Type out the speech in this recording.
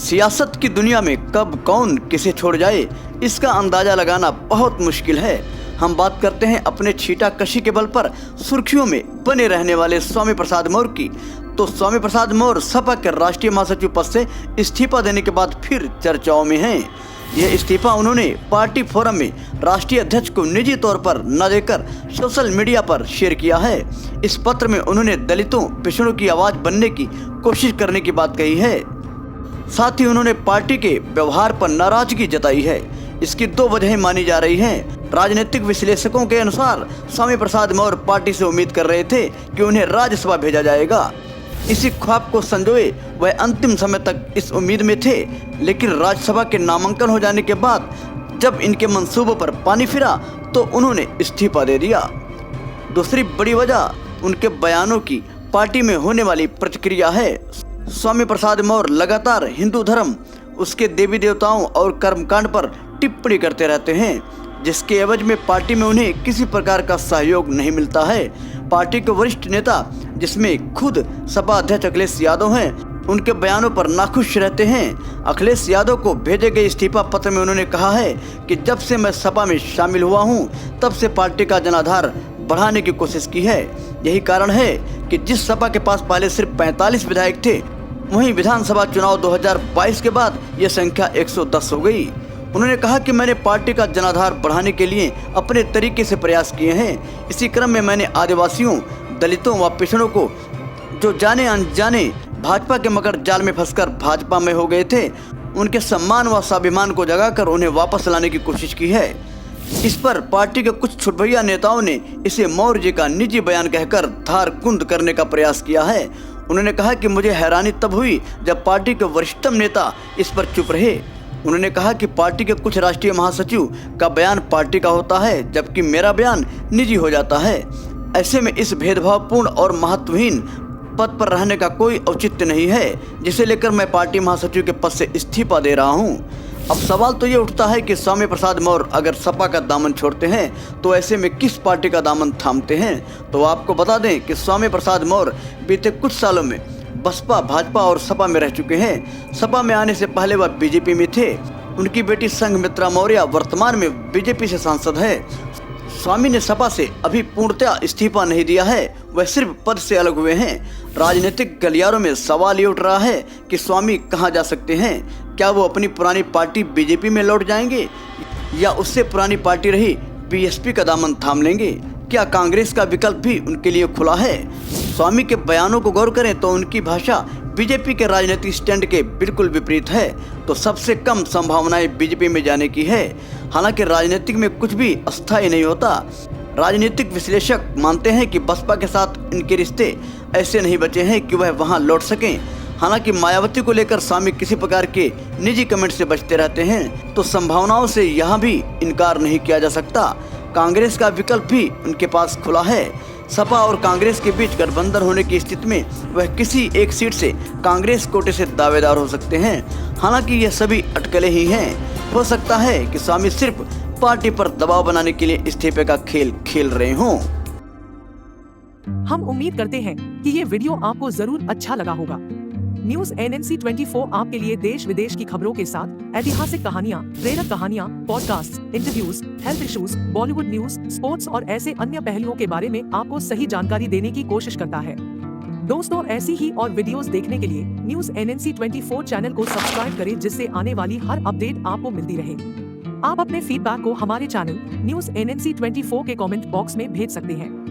सियासत की दुनिया में कब कौन किसे छोड़ जाए, इसका अंदाजा लगाना बहुत मुश्किल है। हम बात करते हैं अपने छीटाकशी के बल पर सुर्खियों में बने रहने वाले स्वामी प्रसाद मौर्य की। तो स्वामी प्रसाद मौर्य सपा के राष्ट्रीय महासचिव पद से इस्तीफा देने के बाद फिर चर्चाओं में हैं। यह इस्तीफा उन्होंने पार्टी फोरम में राष्ट्रीय अध्यक्ष को निजी तौर पर न देकर सोशल मीडिया पर शेयर किया है। इस पत्र में उन्होंने दलितों, पिछड़ों की आवाज बनने की कोशिश करने की बात कही है। साथ ही उन्होंने पार्टी के व्यवहार पर नाराजगी जताई है। इसकी दो वजहें मानी जा रही हैं। राजनीतिक विश्लेषकों के अनुसार स्वामी प्रसाद मौर्य पार्टी से उम्मीद कर रहे थे कि उन्हें राज्यसभा भेजा जाएगा। इसी ख्वाब को संजोए वह अंतिम समय तक इस उम्मीद में थे, लेकिन राज्यसभा के नामांकन हो जाने के बाद जब इनके मंसूबों पर पानी फिरा तो उन्होंने इस्तीफा दे दिया। दूसरी बड़ी वजह उनके बयानों की पार्टी में होने वाली प्रतिक्रिया है। स्वामी प्रसाद मौर्य लगातार हिंदू धर्म, उसके देवी देवताओं और कर्मकांड पर टिप्पणी करते रहते हैं, जिसके एवज में पार्टी में उन्हें किसी प्रकार का सहयोग नहीं मिलता है। पार्टी के वरिष्ठ नेता, जिसमें खुद सपा अध्यक्ष अखिलेश यादव हैं, उनके बयानों पर नाखुश रहते हैं। अखिलेश यादव को भेजे गए इस्तीफा पत्र में उन्होंने कहा है कि जब से मैं सपा में शामिल हुआ हूं, तब से पार्टी का जनाधार बढ़ाने की कोशिश की है। यही कारण है कि जिस सपा के पास पहले सिर्फ 45 विधायक थे, वहीं विधानसभा चुनाव 2022 के बाद यह संख्या 110 हो गई। उन्होंने कहा कि मैंने पार्टी का जनाधार बढ़ाने के लिए अपने तरीके से प्रयास किए हैं। इसी क्रम में मैंने आदिवासियों, दलितों व पिछड़ों को, जो जाने अनजाने भाजपा के मकर जाल में फंसकर भाजपा में हो गए थे, उनके सम्मान व स्वाभिमान को जगाकर उन्हें वापस लाने की कोशिश की है। इस पर पार्टी के कुछ छुटभैया नेताओं ने इसे मौर्य जी का निजी बयान कहकर धार कुंद करने का प्रयास किया है। उन्होंने कहा कि मुझे हैरानी तब हुई जब पार्टी के वरिष्ठतम नेता इस पर चुप रहे। उन्होंने कहा कि पार्टी के कुछ राष्ट्रीय महासचिव का बयान पार्टी का होता है, जबकि मेरा बयान निजी हो जाता है। ऐसे में इस भेदभावपूर्ण और महत्वहीन पद पर रहने का कोई औचित्य नहीं है, जिसे लेकर मैं पार्टी महासचिव के पद से इस्तीफा दे रहा हूं। अब सवाल तो ये उठता है कि स्वामी प्रसाद मौर्य अगर सपा का दामन छोड़ते हैं तो ऐसे में किस पार्टी का दामन थामते हैं। तो आपको बता दें कि स्वामी प्रसाद मौर्य बीते कुछ सालों में बसपा, भाजपा और सपा में रह चुके हैं। सपा में आने से पहले वह बीजेपी में थे। उनकी बेटी संघमित्रा मौर्य वर्तमान में बीजेपी से सांसद है। स्वामी ने सपा से अभी पूर्णतः इस्तीफा नहीं दिया है, वह सिर्फ पद से अलग हुए हैं। राजनीतिक गलियारों में सवाल ये उठ रहा है कि स्वामी कहां जा सकते हैं। क्या वो अपनी पुरानी पार्टी बीजेपी में लौट जाएंगे या उससे पुरानी पार्टी रही बीएसपी का दामन थाम लेंगे? क्या कांग्रेस का विकल्प भी उनके लिए खुला है? स्वामी के बयानों को गौर करें तो उनकी भाषा बीजेपी के राजनीतिक स्टैंड के बिल्कुल विपरीत है। तो सबसे कम संभावनाएं बीजेपी में जाने की है। हालांकि राजनीतिक में कुछ भी अस्थायी नहीं होता। राजनीतिक विश्लेषक मानते हैं कि बसपा के साथ इनके रिश्ते ऐसे नहीं बचे हैं कि वह वहां लौट सकें। हालांकि मायावती को लेकर स्वामी किसी प्रकार के निजी कमेंट से बचते रहते हैं, तो संभावनाओं से यहाँ भी इनकार नहीं किया जा सकता। कांग्रेस का विकल्प भी उनके पास खुला है। सपा और कांग्रेस के बीच गठबंधन होने की स्थिति में वह किसी एक सीट से कांग्रेस कोटे से दावेदार हो सकते हैं। हालांकि ये सभी अटकलें ही हैं। हो सकता है कि स्वामी सिर्फ पार्टी पर दबाव बनाने के लिए इस्तीफे का खेल खेल रहे हों। हम उम्मीद करते हैं कि ये वीडियो आपको जरूर अच्छा लगा होगा। न्यूज एनएनसी 24 आपके लिए देश विदेश की खबरों के साथ ऐतिहासिक कहानियाँ, प्रेरक कहानियाँ, podcast, interviews, health issues, Bollywood news, sports और ऐसे अन्य पहलुओं के बारे में आपको सही जानकारी देने की कोशिश करता है। दोस्तों, ऐसी ही और वीडियोस देखने के लिए न्यूज एनएनसी 24 चैनल को सब्सक्राइब करें, जिससे आने वाली हर अपडेट आपको मिलती रहे। आप अपने फीडबैक को हमारे चैनल न्यूज एनएनसी 24 के कमेंट बॉक्स में भेज सकते हैं।